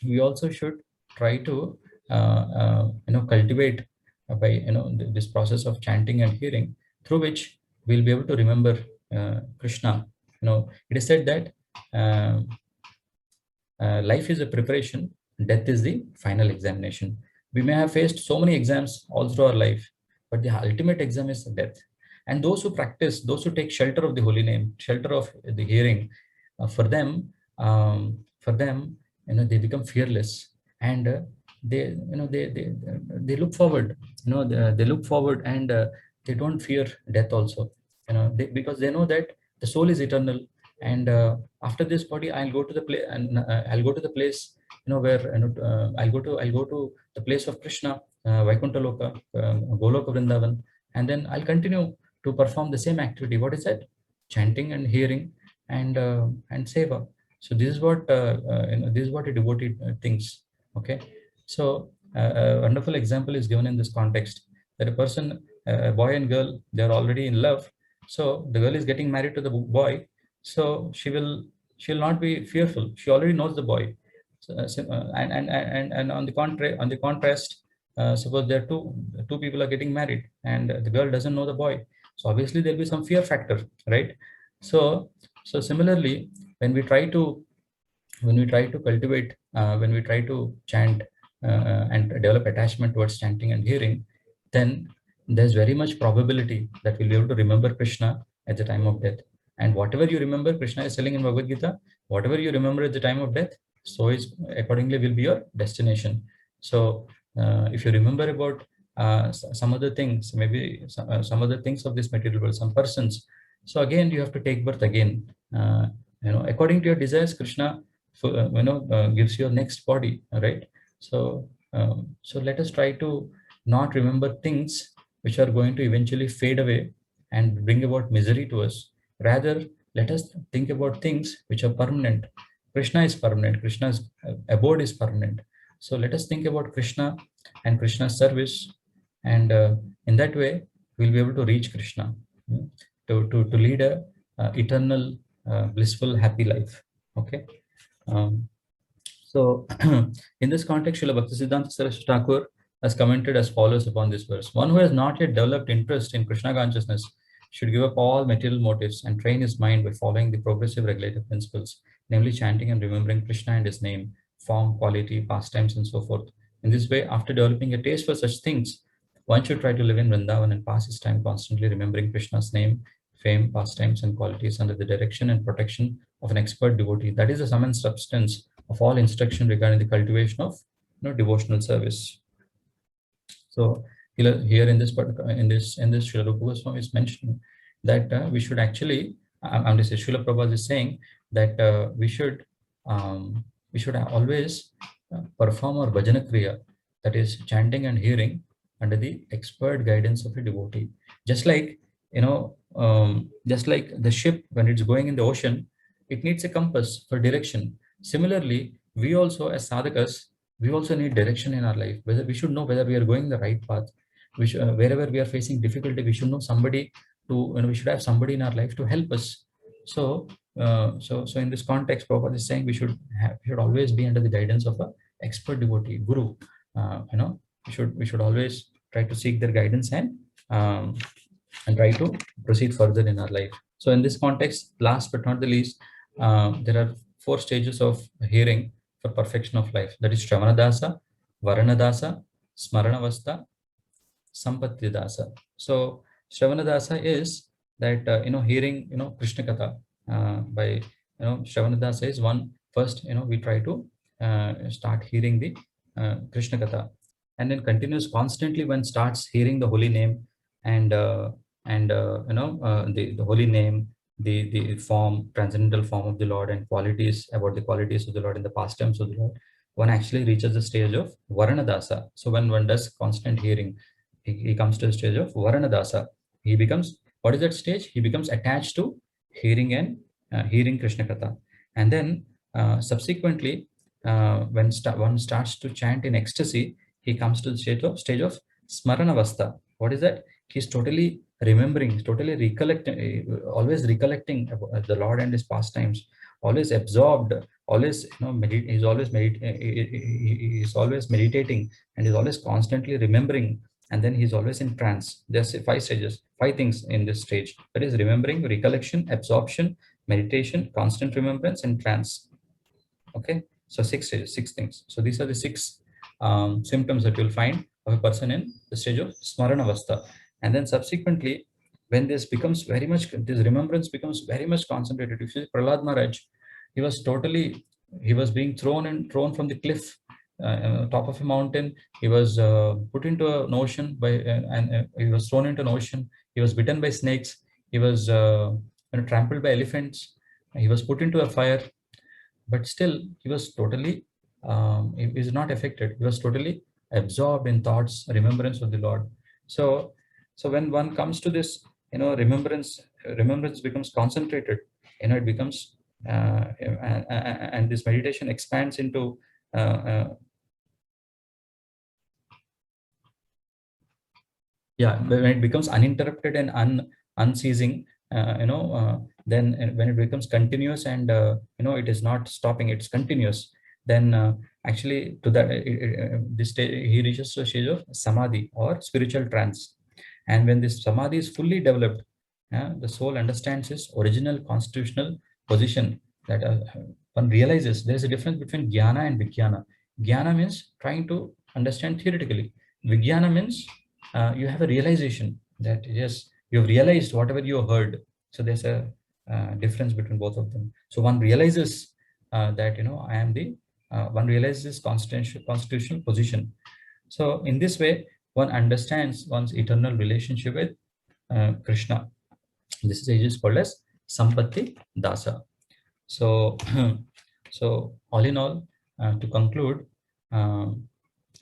we also should try to cultivate by this process of chanting and hearing, through which we'll be able to remember Krishna. It is said that life is a preparation, death is the final examination. We may have faced so many exams all through our life, but the ultimate exam is death. And those who practice, those who take shelter of the holy name, shelter of the hearing, for them, they become fearless, and they look forward. They look forward, and they don't fear death also. Because they know that the soul is eternal, and after this body I'll go to the place, and I'll go to the place where I'll go to the place of Krishna, Vaikuntha Loka, Goloka Vrindavan, and then I'll continue to perform the same activity. What is that? Chanting and hearing and seva. So this is what this is what a devotee thinks. Okay, so a wonderful example is given in this context, that a person, a boy and girl, they are already in love. So the girl is getting married to the boy, so she'll not be fearful. She already knows the boy. And on the contrary, on the contrast, suppose there are two people are getting married, and the girl doesn't know the boy, so obviously there'll be some fear factor, right? So similarly, when we try to cultivate, when we try to chant and develop attachment towards chanting and hearing, then there's very much probability that we'll be able to remember Krishna at the time of death. And whatever you remember, Krishna is telling in Bhagavad Gita, whatever you remember at the time of death, so is accordingly will be your destination. So if you remember about some other things, maybe some other things of this material world, some persons, so again you have to take birth again. According to your desires, Krishna gives your next body, right? So let us try to not remember things which are going to eventually fade away and bring about misery to us. Rather, let us think about things which are permanent. Krishna is permanent. Krishna's abode is permanent. So let us think about Krishna and Krishna's service, and in that way we'll be able to reach Krishna, to lead a eternal, blissful, happy life. Okay. So in this context, Srila Bhaktisiddhanta Saraswati Thakur has commented as follows upon this verse: one who has not yet developed interest in Krishna consciousness should give up all material motives and train his mind by following the progressive regulative principles, namely chanting and remembering Krishna and his name, form, quality, pastimes, and so forth. In this way, after developing a taste for such things, one should try to live in Vrindavan and pass his time constantly remembering Krishna's name, fame, pastimes, and qualities under the direction and protection of an expert devotee. That is the sum and substance of all instruction regarding the cultivation of devotional service. So here in this Srila Rupa Goswami is mentioning that we should actually, Srila Prabhupada is saying that we should always perform our bhajana kriya, that is chanting and hearing, under the expert guidance of a devotee. Just like just like the ship, when it's going in the ocean, it needs a compass for direction. Similarly, we also as sadhakas, we also need direction in our life. Whether we should know whether we are going the right path. Wherever we are facing difficulty, we should know somebody we should have somebody in our life to help us. So in this context, Prabhupada is saying we should always be under the guidance of a expert devotee, guru. We should always try to seek their guidance and try to proceed further in our life. So in this context, last but not the least, there are 4 stages of hearing for perfection of life. That is Shravanadasa, Varanadasa, Smaranavastha, Sampattidasa. So Shravanadasa is that hearing Krishna Katha by Shravanadasa is one. First we try to start hearing the Krishna Katha, and then continues constantly when starts hearing the holy name and the holy name, the form, transcendental form of the Lord, and qualities, about the qualities of the Lord and the pastimes of the Lord, one actually reaches the stage of Varanadasa. So when one does constant hearing, he comes to the stage of Varanadasa. He becomes, what is that stage? He becomes attached to hearing and hearing Krishna Katha. And then subsequently, when one starts to chant in ecstasy, he comes to the stage of Smaranavastha. What is that? He's totally remembering, totally recollecting, always recollecting about the Lord and his pastimes, always absorbed, always he's always meditating, and he's always constantly remembering, and then he's always in trance. There's 5 stages, 5 things in this stage. That is remembering, recollection, absorption, meditation, constant remembrance, and trance. Okay, so 6 stages, 6 things. So these are the 6 symptoms that you'll find of a person in the stage of Smaranavastha. And then subsequently, when this remembrance becomes very much concentrated. If you see Prahlad Maharaj, he was being thrown from the cliff, top of a mountain. He was put into an ocean he was thrown into an ocean. He was bitten by snakes. He was trampled by elephants. He was put into a fire, but still he was totally he is not affected. He was totally absorbed in thoughts, remembrance of the Lord. So when one comes to this, remembrance becomes concentrated. It becomes and this meditation expands into when it becomes uninterrupted and unceasing, then when it becomes continuous and it is not stopping, it's continuous, then actually to that this stage he reaches to a stage of samadhi or spiritual trance. And when this samadhi is fully developed, the soul understands its original constitutional position, that one realizes there is a difference between jnana and vijnana. Jnana means trying to understand theoretically. Vijnana means you have a realization that yes, you've realized whatever you heard. So there's a difference between both of them. So one realizes that I am the one realizes constitutional position. So in this way, one understands one's eternal relationship with Krishna. This stage is called as Sampatti Dasa. So, so all in all, to conclude,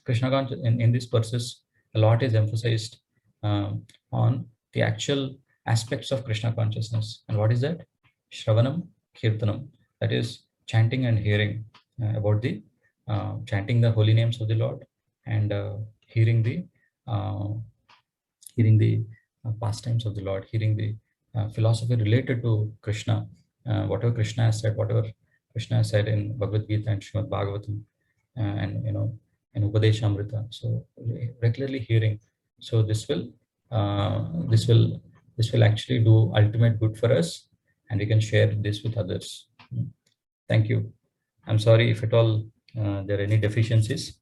Krishna consciousness in this verses, a lot is emphasized on the actual aspects of Krishna consciousness. And what is that? Shravanam, Kirtanam. That is chanting and hearing about the chanting the holy names of the Lord, and hearing the pastimes of the Lord, hearing the philosophy related to Krishna, whatever Krishna has said, whatever Krishna has said in Bhagavad Gita and Srimad Bhagavatam, and and Upadeshamrita. So regularly hearing. So this will actually do ultimate good for us, and we can share this with others. Thank you. I'm sorry if at all there are any deficiencies.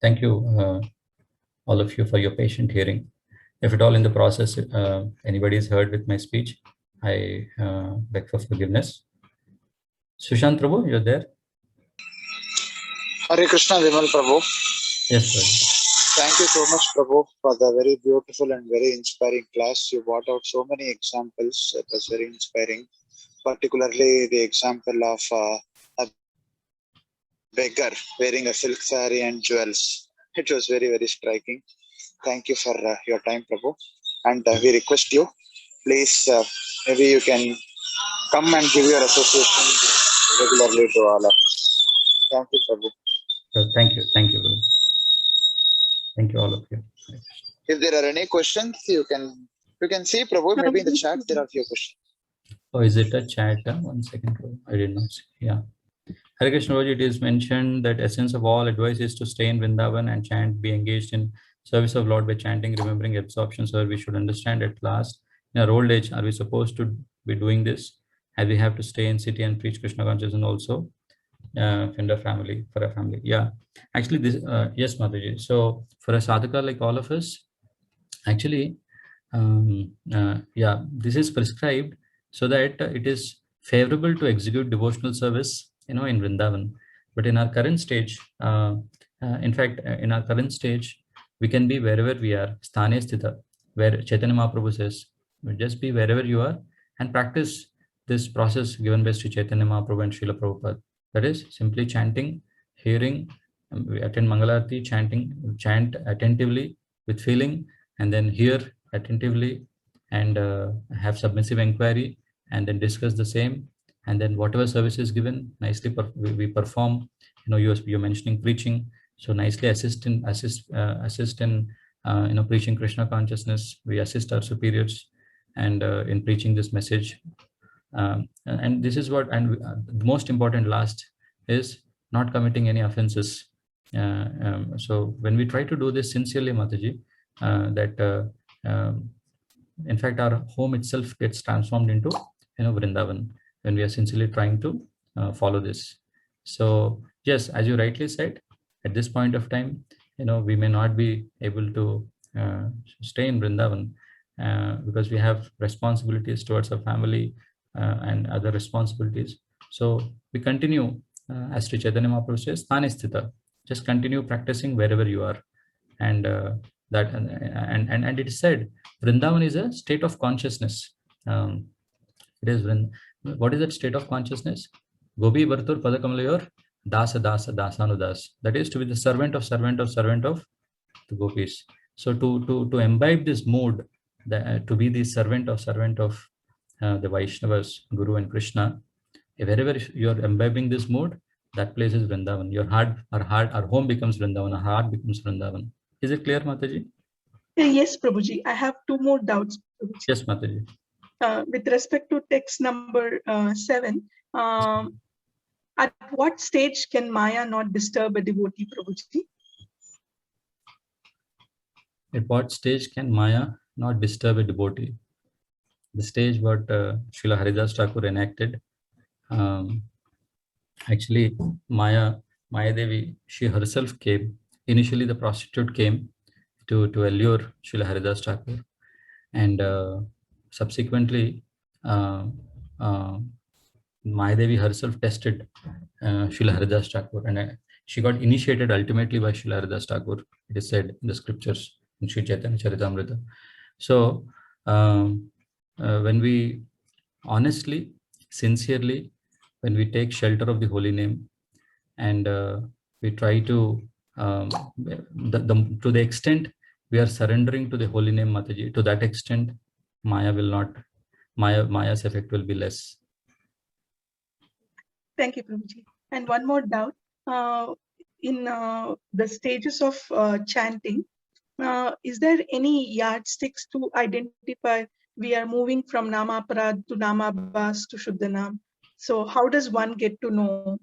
Thank you, all of you, for your patient hearing. If at all in the process anybody is heard with my speech, I beg for forgiveness. Sushant Prabhu, you're there? Hare Krishna, Vimal Prabhu. Yes, sir. Thank you so much, Prabhu, for the very beautiful and very inspiring class. You brought out so many examples. It was very inspiring, particularly the example of a beggar wearing a silk saree and jewels. It was very, very striking. Thank you for your time, Prabhu. And we request you, please, maybe you can come and give your association regularly to all of us. Thank you, Prabhu. Thank you, Prabhu. Thank you, all of you. If there are any questions, you can see, Prabhu, maybe in the chat there are few questions. Oh, is it a chat? 1 second, I did not see. Yeah. Hare Krishna, it is mentioned that essence of all advice is to stay in Vrindavan and chant, be engaged in service of Lord by chanting, remembering absorption. Sir, we should understand at last, in our old age, are we supposed to be doing this? And we have to stay in city and preach Krishna consciousness also for a family. Yeah, actually this, yes, Mataji. So for a sadhaka like all of us, actually, yeah, this is prescribed so that it is favorable to execute devotional service, in Vrindavan. But in our current stage, in fact, in our current stage, we can be wherever we are, sthane sthita, where Chaitanya Mahaprabhu says, just be wherever you are and practice this process given by Sri Chaitanya Mahaprabhu and Srila Prabhupada. That is simply chanting, hearing, we attend Mangalarti, chant attentively with feeling, and then hear attentively and have submissive inquiry, and then discuss the same, and then whatever service is given, nicely we perform. You're mentioning preaching, so nicely assist in preaching Krishna consciousness. We assist our superiors and in preaching this message. And this is what, and the most important last is not committing any offenses. So when we try to do this sincerely, Mataji, in fact, our home itself gets transformed into Vrindavan when we are sincerely trying to follow this. So yes, as you rightly said, at this point of time, we may not be able to stay in Vrindavan because we have responsibilities towards our family and other responsibilities. So we continue, as Sri Chaitanya Mahaprabhu says, sthane sthita. Just continue practicing wherever you are, and and it is said Vrindavan is a state of consciousness. It is what is that state of consciousness? Gopi Vartur Padakamalayur Dasa Dasa Dasanudas. That is to be the servant of the gopis. So to imbibe this mood, to be the servant of the Vaishnavas, Guru and Krishna, wherever you are imbibing this mood, that place is Vrindavan. Our home becomes Vrindavan, our heart becomes Vrindavan. Is it clear, Mataji? Yes, Prabhuji. I have two more doubts, Prabhuji. Yes, Mataji. With respect to text number 7, At what stage can Maya not disturb a devotee, Prabhuji? At what stage can Maya not disturb a devotee? The stage what Srila Haridas Thakur enacted. Actually, Maya Devi, she herself came. Initially, the prostitute came to allure Srila Haridas Thakur, and subsequently, Maya Devi herself tested Srila Haridas Thakur, and she got initiated ultimately by Srila Haridas Thakur. It is said in the scriptures in Sri Chaitanya Charitamrita. So, when we honestly, sincerely, when we take shelter of the holy name, and we try to, to the extent we are surrendering to the holy name, Mataji, to that extent, Maya's effect will be less. Thank you, Prabhuji. And one more doubt. In the stages of chanting, is there any yardsticks to identify we are moving from Namaparad to Namabhas to Shuddhanam? So how does one get to know?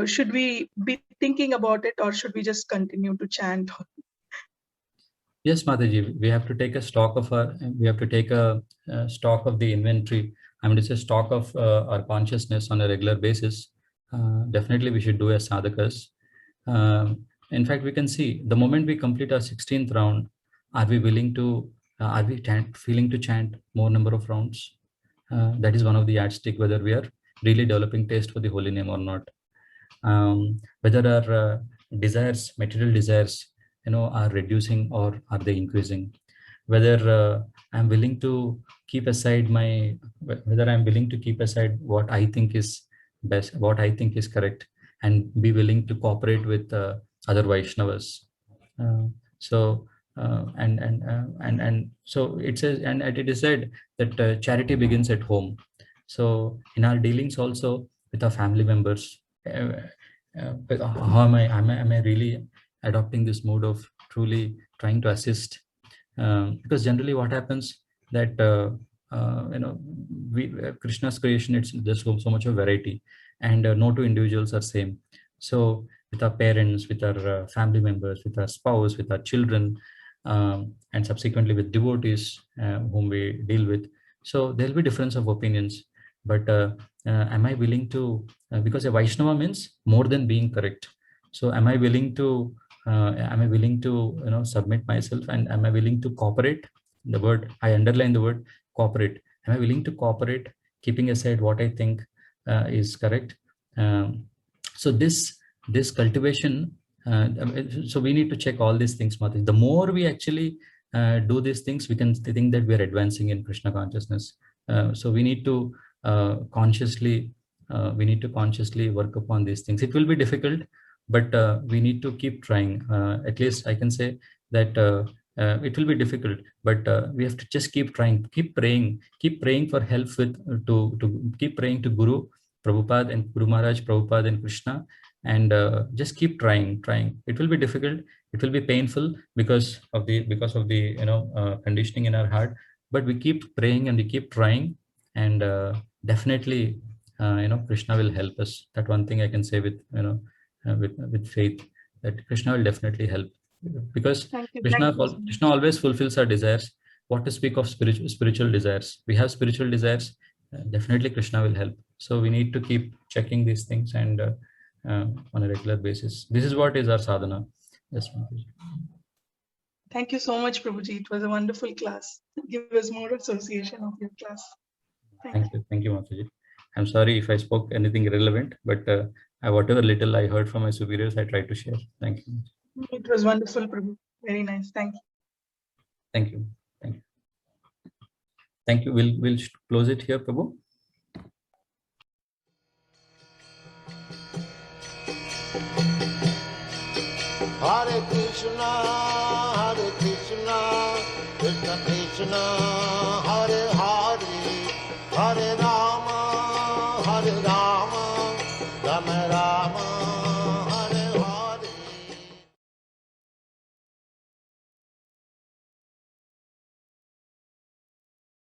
Should we be thinking about it, or should we just continue to chant? Yes, Mataji, we have to take a stock of stock of the inventory. I mean, it's a stock of our consciousness on a regular basis. Definitely, we should do as sadhakas. In fact, we can see the moment we complete our 16th round, are we willing to, feeling to chant more number of rounds? That is one of the yardstick, whether we are really developing taste for the holy name or not. Whether our desires, material desires, are reducing or are they increasing? Whether I'm willing to keep aside what I think is best, what I think is correct, and be willing to cooperate with other Vaishnavas. So it says, and it is said that charity begins at home. So in our dealings also with our family members, how am I really adopting this mode of truly trying to assist? Because generally what happens that Krishna's creation, there's so much of variety, and no two individuals are same. So with our parents, with our family members, with our spouse, with our children, and subsequently with devotees whom we deal with, so there'll be difference of opinions. But am I willing to, because a Vaishnava means more than being correct. So am I willing to submit myself, and am I willing to cooperate? The word, I underline the word cooperate. Am I willing to cooperate, keeping aside what I think is correct? So this cultivation, so we need to check all these things, Mataji. The more we actually do these things, we can think that we are advancing in Krishna consciousness. So we need to consciously work upon these things. It will be difficult, but we need to keep trying. At least I can say that it will be difficult, but we have to just keep trying, keep praying for help to keep praying to Guru Prabhupada and Guru Maharaj, Prabhupada and Krishna, and just keep trying. It will be difficult, it will be painful because of the conditioning in our heart, but we keep praying and we keep trying, and definitely Krishna will help us. That one thing I can say with faith, that Krishna will definitely help, because Krishna always fulfills our desires. What to speak of spiritual desires? We have spiritual desires, definitely Krishna will help. So we need to keep checking these things, and on a regular basis. This is what is our sadhana. Yes, Mataji. Thank you so much, Prabhuji. It was a wonderful class. Give us more association of your class. Thank you, Mataji. I'm sorry if I spoke anything irrelevant, but whatever little I heard from my superiors, I tried to share. Thank you. It was wonderful, Prabhu. Very nice. Thank you. Thank you. Thank you. We'll close it here, Prabhu. Hare Krishna, Krishna Krishna,